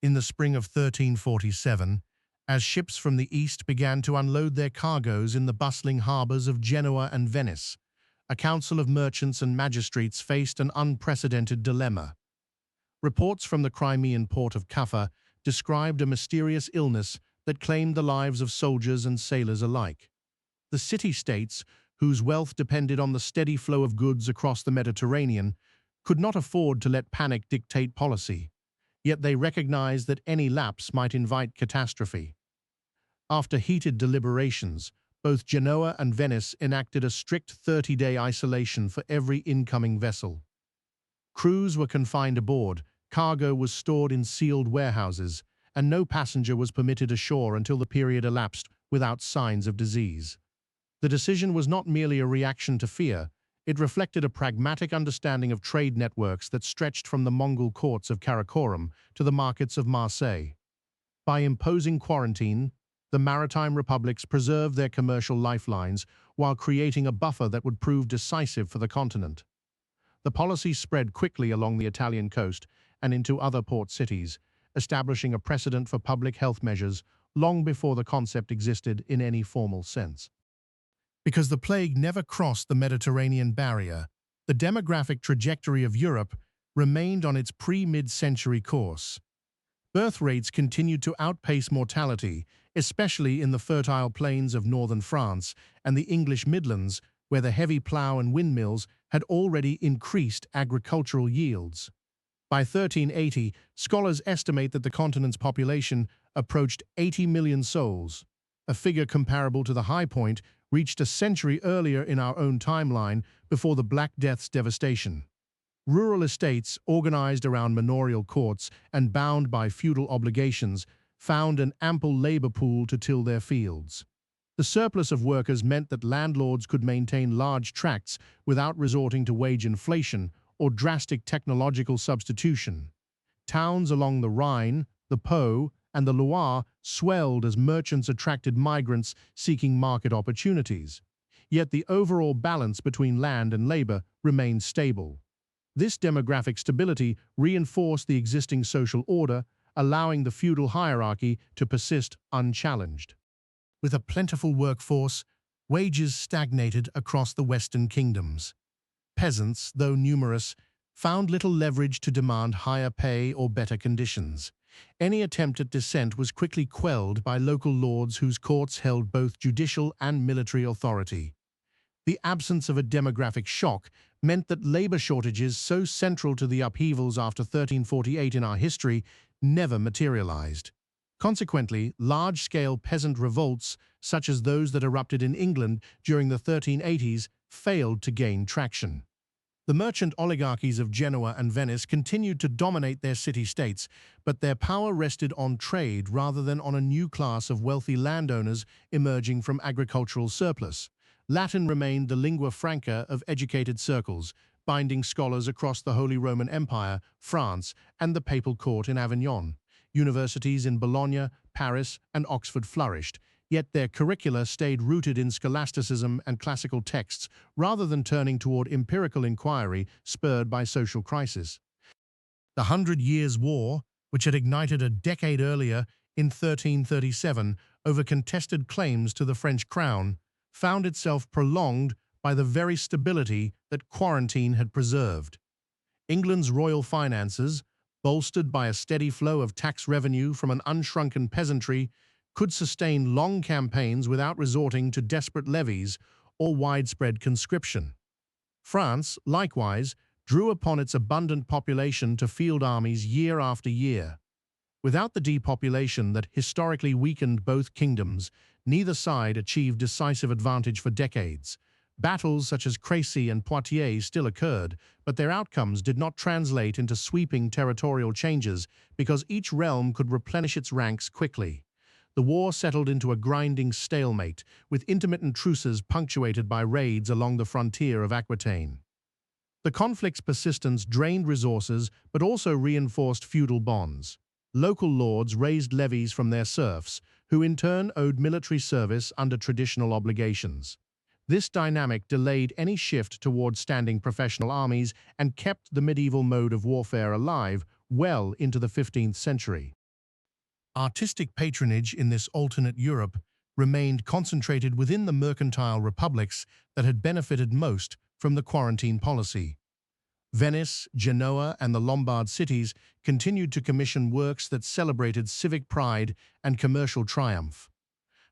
In the spring of 1347, as ships from the east began to unload their cargoes in the bustling harbours of Genoa and Venice, a council of merchants and magistrates faced an unprecedented dilemma. Reports from the Crimean port of Kaffa described a mysterious illness that claimed the lives of soldiers and sailors alike. The city-states, whose wealth depended on the steady flow of goods across the Mediterranean, could not afford to let panic dictate policy, yet they recognized that any lapse might invite catastrophe. After heated deliberations, both Genoa and Venice enacted a strict 30-day isolation for every incoming vessel. Crews were confined aboard, cargo was stored in sealed warehouses, and no passenger was permitted ashore until the period elapsed without signs of disease. The decision was not merely a reaction to fear, it reflected a pragmatic understanding of trade networks that stretched from the Mongol courts of Karakorum to the markets of Marseille. By imposing quarantine, the maritime republics preserved their commercial lifelines while creating a buffer that would prove decisive for the continent. The policy spread quickly along the Italian coast and into other port cities, establishing a precedent for public health measures long before the concept existed in any formal sense. Because the plague never crossed the Mediterranean barrier, the demographic trajectory of Europe remained on its pre-mid-century course. Birth rates continued to outpace mortality, especially in the fertile plains of northern France and the English Midlands, where the heavy plough and windmills had already increased agricultural yields. By 1380, scholars estimate that the continent's population approached 80 million souls, a figure comparable to the high point reached a century earlier in our own timeline before the Black Death's devastation. Rural estates, organized around manorial courts and bound by feudal obligations, found an ample labor pool to till their fields. The surplus of workers meant that landlords could maintain large tracts without resorting to wage inflation or drastic technological substitution. Towns along the Rhine, the Po, and the Loire swelled as merchants attracted migrants seeking market opportunities. Yet the overall balance between land and labor remained stable. This demographic stability reinforced the existing social order, allowing the feudal hierarchy to persist unchallenged. With a plentiful workforce, wages stagnated across the Western kingdoms. Peasants, though numerous, found little leverage to demand higher pay or better conditions. Any attempt at dissent was quickly quelled by local lords whose courts held both judicial and military authority. The absence of a demographic shock meant that labor shortages so central to the upheavals after 1348 in our history never materialized. Consequently, large-scale peasant revolts, such as those that erupted in England during the 1380s, failed to gain traction. The merchant oligarchies of Genoa and Venice continued to dominate their city-states, but their power rested on trade rather than on a new class of wealthy landowners emerging from agricultural surplus. Latin remained the lingua franca of educated circles, binding scholars across the Holy Roman Empire, France, and the papal court in Avignon. Universities in Bologna, Paris, and Oxford flourished, yet their curricula stayed rooted in scholasticism and classical texts rather than turning toward empirical inquiry spurred by social crisis. The Hundred Years' War, which had ignited a decade earlier in 1337 over contested claims to the French crown, found itself prolonged by the very stability that quarantine had preserved. England's royal finances, bolstered by a steady flow of tax revenue from an unshrunken peasantry, could sustain long campaigns without resorting to desperate levies or widespread conscription. France, likewise, drew upon its abundant population to field armies year after year. Without the depopulation that historically weakened both kingdoms, neither side achieved decisive advantage for decades. Battles such as Crécy and Poitiers still occurred, but their outcomes did not translate into sweeping territorial changes because each realm could replenish its ranks quickly. The war settled into a grinding stalemate, with intermittent truces punctuated by raids along the frontier of Aquitaine. The conflict's persistence drained resources but also reinforced feudal bonds. Local lords raised levies from their serfs, who in turn owed military service under traditional obligations. This dynamic delayed any shift toward standing professional armies and kept the medieval mode of warfare alive well into the 15th century. Artistic patronage in this alternate Europe remained concentrated within the mercantile republics that had benefited most from the quarantine policy. Venice, Genoa, and the Lombard cities continued to commission works that celebrated civic pride and commercial triumph.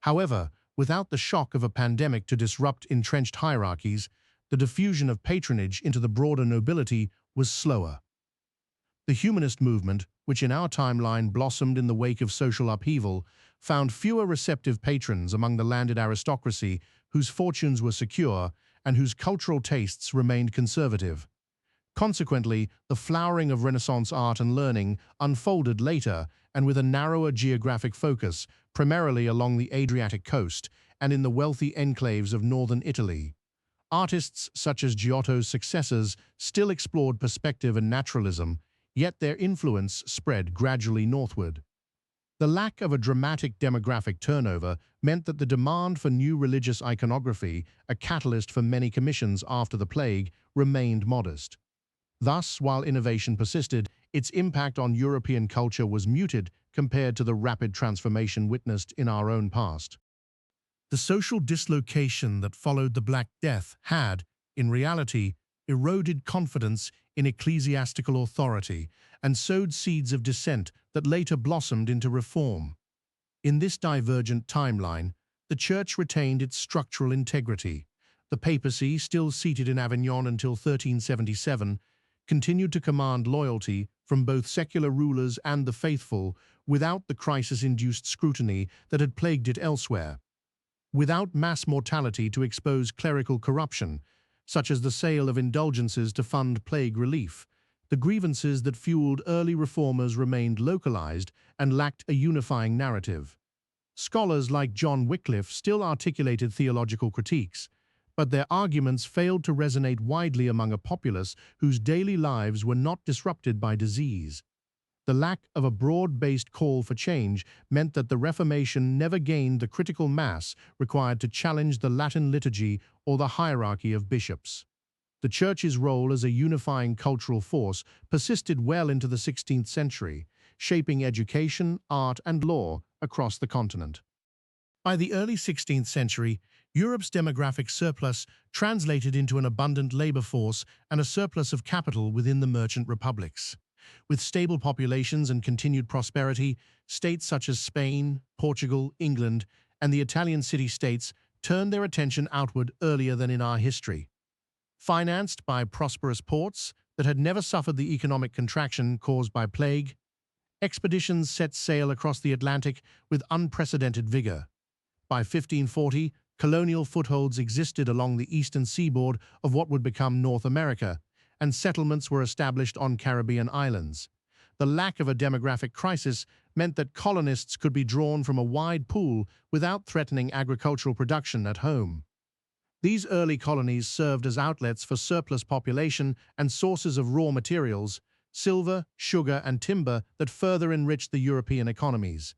However, without the shock of a pandemic to disrupt entrenched hierarchies, the diffusion of patronage into the broader nobility was slower. The humanist movement, which in our timeline blossomed in the wake of social upheaval, found fewer receptive patrons among the landed aristocracy whose fortunes were secure and whose cultural tastes remained conservative. Consequently, the flowering of Renaissance art and learning unfolded later and with a narrower geographic focus, primarily along the Adriatic coast and in the wealthy enclaves of northern Italy. Artists such as Giotto's successors still explored perspective and naturalism, yet their influence spread gradually northward. The lack of a dramatic demographic turnover meant that the demand for new religious iconography, a catalyst for many commissions after the plague, remained modest. Thus, while innovation persisted, its impact on European culture was muted compared to the rapid transformation witnessed in our own past. The social dislocation that followed the Black Death had, in reality, eroded confidence in ecclesiastical authority and sowed seeds of dissent that later blossomed into reform. In this divergent timeline, the Church retained its structural integrity. The papacy, still seated in Avignon until 1377, continued to command loyalty from both secular rulers and the faithful without the crisis-induced scrutiny that had plagued it elsewhere. Without mass mortality to expose clerical corruption, such as the sale of indulgences to fund plague relief, the grievances that fueled early reformers remained localized and lacked a unifying narrative. Scholars like John Wycliffe still articulated theological critiques, but their arguments failed to resonate widely among a populace whose daily lives were not disrupted by disease. The lack of a broad-based call for change meant that the Reformation never gained the critical mass required to challenge the Latin liturgy or the hierarchy of bishops. The Church's role as a unifying cultural force persisted well into the 16th century, shaping education, art, and law across the continent. By the early 16th century, Europe's demographic surplus translated into an abundant labor force and a surplus of capital within the merchant republics. With stable populations and continued prosperity, states such as Spain, Portugal, England, and the Italian city-states turned their attention outward earlier than in our history. Financed by prosperous ports that had never suffered the economic contraction caused by plague, expeditions set sail across the Atlantic with unprecedented vigor. By 1540, colonial footholds existed along the eastern seaboard of what would become North America, and settlements were established on Caribbean islands. The lack of a demographic crisis meant that colonists could be drawn from a wide pool without threatening agricultural production at home. These early colonies served as outlets for surplus population and sources of raw materials, silver, sugar, and timber that further enriched the European economies.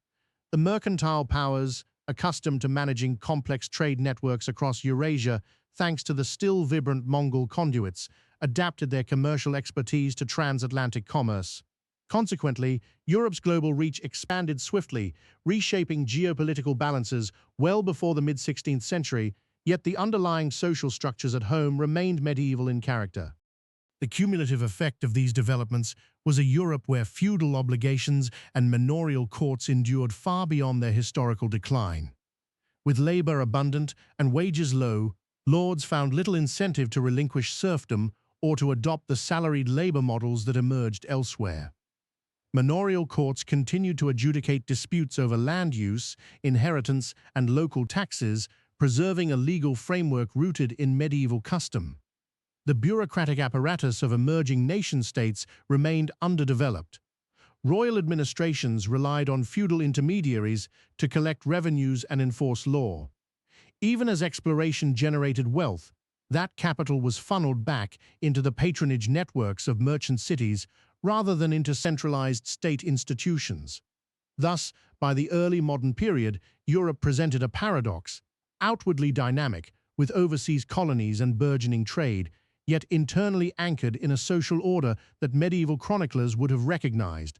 The mercantile powers, accustomed to managing complex trade networks across Eurasia thanks to the still vibrant Mongol conduits, adapted their commercial expertise to transatlantic commerce. Consequently, Europe's global reach expanded swiftly, reshaping geopolitical balances well before the mid-16th century, yet the underlying social structures at home remained medieval in character. The cumulative effect of these developments was a Europe where feudal obligations and manorial courts endured far beyond their historical decline. With labor abundant and wages low, lords found little incentive to relinquish serfdom or to adopt the salaried labor models that emerged elsewhere. Manorial courts continued to adjudicate disputes over land use, inheritance, and local taxes, preserving a legal framework rooted in medieval custom. The bureaucratic apparatus of emerging nation-states remained underdeveloped. Royal administrations relied on feudal intermediaries to collect revenues and enforce law. Even as exploration generated wealth, that capital was funneled back into the patronage networks of merchant cities rather than into centralized state institutions. Thus, by the early modern period, Europe presented a paradox: outwardly dynamic, with overseas colonies and burgeoning trade, yet internally anchored in a social order that medieval chroniclers would have recognized.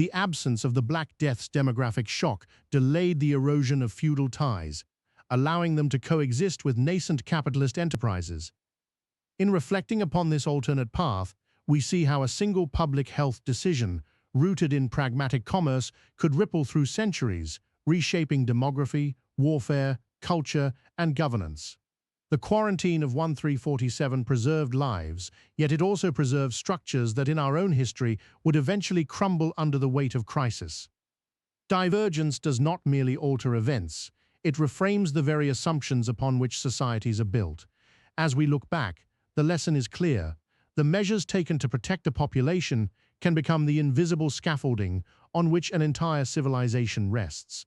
The absence of the Black Death's demographic shock delayed the erosion of feudal ties, allowing them to coexist with nascent capitalist enterprises. In reflecting upon this alternate path, we see how a single public health decision, rooted in pragmatic commerce, could ripple through centuries, reshaping demography, warfare, culture, and governance. The quarantine of 1347 preserved lives, yet it also preserved structures that in our own history would eventually crumble under the weight of crisis. Divergence does not merely alter events, it reframes the very assumptions upon which societies are built. As we look back, the lesson is clear. The measures taken to protect a population can become the invisible scaffolding on which an entire civilization rests.